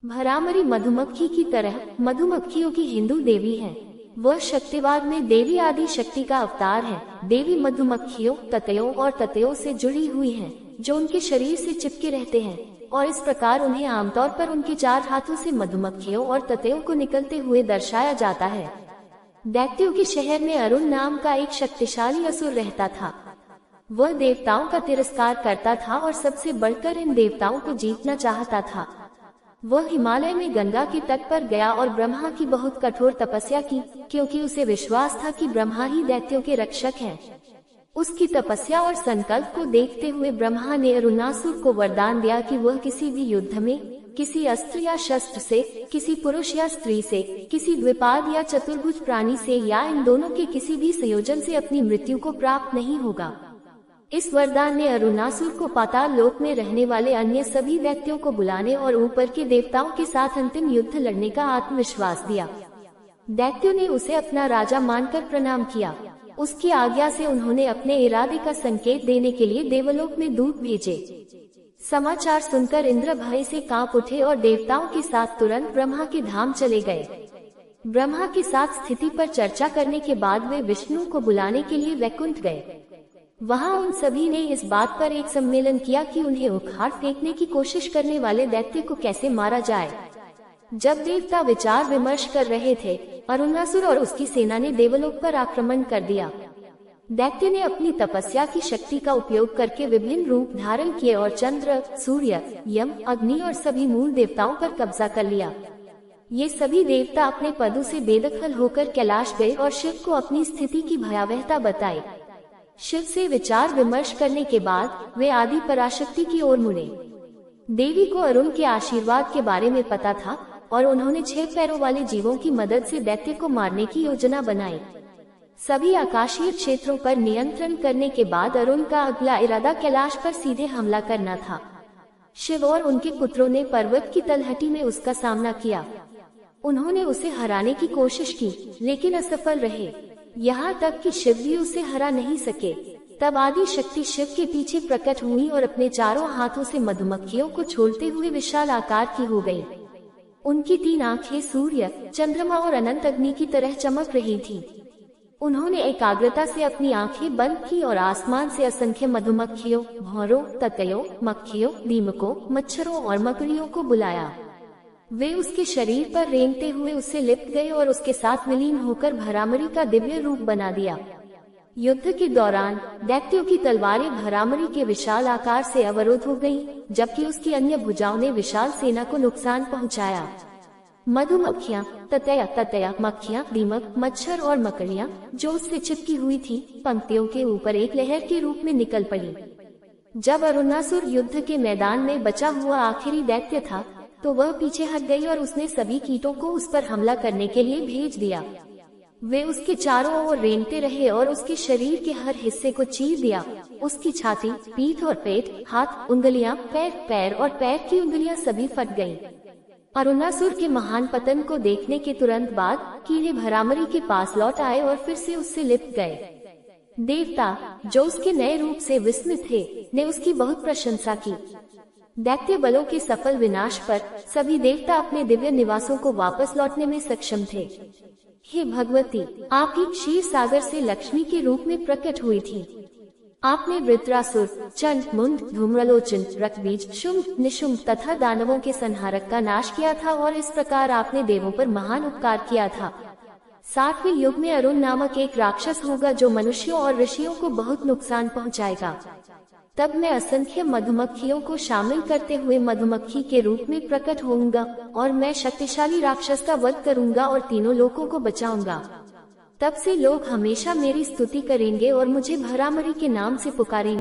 भरामरी मधुमक्खी की तरह मधुमक्खियों की हिंदू देवी है। वह शक्तिवाद में देवी आदि शक्ति का अवतार है। देवी मधुमक्खियों, ततैयों और ततैयों से जुड़ी हुई हैं, जो उनके शरीर से चिपके रहते हैं और इस प्रकार उन्हें आमतौर पर उनके 4 हाथों से मधुमक्खियों और ततैयों को निकलते हुए दर्शाया जाता है। दैत्यों के शहर में अरुण नाम का एक शक्तिशाली असुर रहता था। वह देवताओं का तिरस्कार करता था और सबसे बढ़कर इन देवताओं को जीतना चाहता था। वह हिमालय में गंगा के तट पर गया और ब्रह्मा की बहुत कठोर तपस्या की, क्योंकि उसे विश्वास था कि ब्रह्मा ही दैत्यों के रक्षक हैं। उसकी तपस्या और संकल्प को देखते हुए ब्रह्मा ने अरुणासुर को वरदान दिया कि वह किसी भी युद्ध में किसी अस्त्र या शस्त्र से, किसी पुरुष या स्त्री से, किसी द्विपाद या चतुर्भुज प्राणी से या इन दोनों के किसी भी संयोजन से अपनी मृत्यु को प्राप्त नहीं होगा। इस वरदान ने अरुणासुर को पाताल लोक में रहने वाले अन्य सभी दैत्यों को बुलाने और ऊपर के देवताओं के साथ अंतिम युद्ध लड़ने का आत्मविश्वास दिया। दैत्यों ने उसे अपना राजा मानकर प्रणाम किया। उसकी आज्ञा से उन्होंने अपने इरादे का संकेत देने के लिए देवलोक में दूत भेजे। समाचार सुनकर इंद्र भय से कांप उठे और देवताओं के साथ तुरंत ब्रह्मा के धाम चले गए। ब्रह्मा के साथ स्थिति पर चर्चा करने के बाद वे विष्णु को बुलाने के लिए वैकुंठ गए। वहां उन सभी ने इस बात पर एक सम्मेलन किया कि उन्हें उखाड़ फेंकने की कोशिश करने वाले दैत्य को कैसे मारा जाए। जब देवता विचार विमर्श कर रहे थे, अरुणासुर और उसकी सेना ने देवलोक पर आक्रमण कर दिया। दैत्य ने अपनी तपस्या की शक्ति का उपयोग करके विभिन्न रूप धारण किए और चंद्र, सूर्य, यम, अग्नि और सभी मूल देवताओं पर कब्जा कर लिया। ये सभी देवता अपने पदों से बेदखल होकर कैलाश गए और शिव को अपनी स्थिति की भयावहता बताई। शिव से विचार विमर्श करने के बाद वे आदि पराशक्ति की ओर मुड़े। देवी को अरुण के आशीर्वाद के बारे में पता था और उन्होंने 6 पैरों वाले जीवों की मदद से दैत्य को मारने की योजना बनाई। सभी आकाशीय क्षेत्रों पर नियंत्रण करने के बाद अरुण का अगला इरादा कैलाश पर सीधे हमला करना था। शिव और उनके पुत्रों ने पर्वत की तलहटी में उसका सामना किया। उन्होंने उसे हराने की कोशिश की, लेकिन असफल रहे। यहाँ तक कि शिव भी उसे हरा नहीं सके। तब आदि शक्ति शिव के पीछे प्रकट हुई और अपने चारों हाथों से मधुमक्खियों को छोड़ते हुए विशाल आकार की हो गई। उनकी 3 आंखें सूर्य, चंद्रमा और अनंत अग्नि की तरह चमक रही थीं। उन्होंने एकाग्रता से अपनी आंखें बंद की और आसमान से असंख्य मधुमक्खियों, भौरों, ततैयों, मक्खियों, दीमकों, मच्छरों और मकड़ियों को बुलाया। वे उसके शरीर पर रेंगते हुए उससे लिपट गए और उसके साथ विलीन होकर भरामरी का दिव्य रूप बना दिया। युद्ध के दौरान दैत्यों की तलवारें भरामरी के विशाल आकार से अवरुद्ध हो गईं, जबकि उसकी अन्य भुजाओं ने विशाल सेना को नुकसान पहुंचाया। मधुमक्खियां, ततैया, मक्खियां, दीमक, मच्छर और मकड़ियां जो उससे चिपकी हुई थी, पंक्तियों के ऊपर एक लहर के रूप में निकल पड़ी। जब अरुणासुर युद्ध के मैदान में बचा हुआ आखिरी दैत्य था, तो वह पीछे हट गई और उसने सभी कीटों को उस पर हमला करने के लिए भेज दिया। वे उसके चारों ओर रेंगते रहे और उसके शरीर के हर हिस्से को चीर दिया। उसकी छाती, पीठ और पेट, हाथ, उंगलियां, पैर और पैर की उंगलियां सभी फट गईं। अरुणासुर के महान पतन को देखने के तुरंत बाद कीड़े भरामरी के पास लौट आए और फिर से उससे लिपट गए। देवता, जो उसके नए रूप से विस्मित थे, ने उसकी बहुत प्रशंसा की। दैत्य बलों के सफल विनाश पर सभी देवता अपने दिव्य निवासों को वापस लौटने में सक्षम थे। हे भगवती, आप ही क्षीर सागर से लक्ष्मी के रूप में प्रकट हुई थी। आपने वृत्रासुर, चंड, मुंड, धूम्रलोचन, रक्तबीज, शुंभ, निशुंभ तथा दानवों के संहारक का नाश किया था और इस प्रकार आपने देवों पर महान उपकार किया था। 7वें युग में अरुण नामक एक राक्षस होगा जो मनुष्यों और ऋषियों को बहुत नुकसान पहुंचाएगा। तब मैं असंख्य मधुमक्खियों को शामिल करते हुए मधुमक्खी के रूप में प्रकट होऊंगा और मैं शक्तिशाली राक्षस का वध करूंगा और तीनों लोकों को बचाऊंगा। तब से लोग हमेशा मेरी स्तुति करेंगे और मुझे भरामरी के नाम से पुकारेंगे।